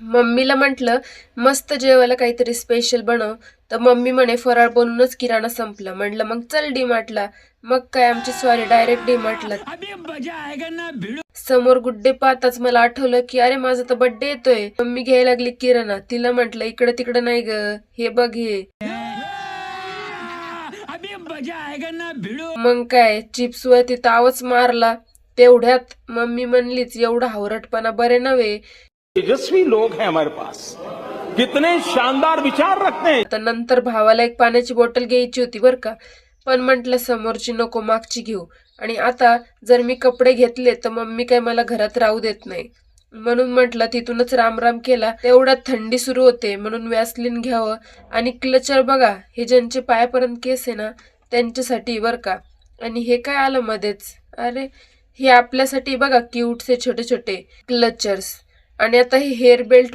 मम्मीला म्हटलं मस्त जेवायला काहीतरी स्पेशल बनव, तर मम्मी म्हणे फराळ बनवूनच किराणा संपला. म्हटलं मग चल डीमार्टला. मग काय आमची स्वारी डायरेक्ट डीमार्टला. समोर गुड्डे पाहताच मला आठवलं की अरे माझा तर बर्थडे येतोय. मम्मी घ्यायला लागली किराणा. तिला म्हटलं इकडे तिकडे नाही ग, हे बघ हे. मग काय चिप्स वरती तावच मारला. तेवढ्यात मम्मी म्हणलीच एवढा हावरटपणा बरे नव्हे. तेजस्वी लोग हैं हमारे पास, कितने शानदार विचार रखते हैं. तर नंतर भावाला एक पाण्याची बॉटल घ्यायची होती बर का, पण म्हटलं समोरची नको मागची घेऊ. आणि आता जर मी कपडे घेतले तर मम्मी काय मला घरात राहू देत नाही. म्हणून म्हटलं तिथूनच राम राम केला. तेवढ्यात थंडी सुरू होते म्हणून वॅसलीन घ्यावं. आणि क्लचर बघा, हे ज्यांचे पायापर्यंत केस आहे ना त्यांच्यासाठी बर का. आणि हे काय आलं मध्येच, अरे हे आपल्यासाठी बघा क्यूटचे छोटे छोटे क्लचर्स. आणि आता हे हेअर बेल्ट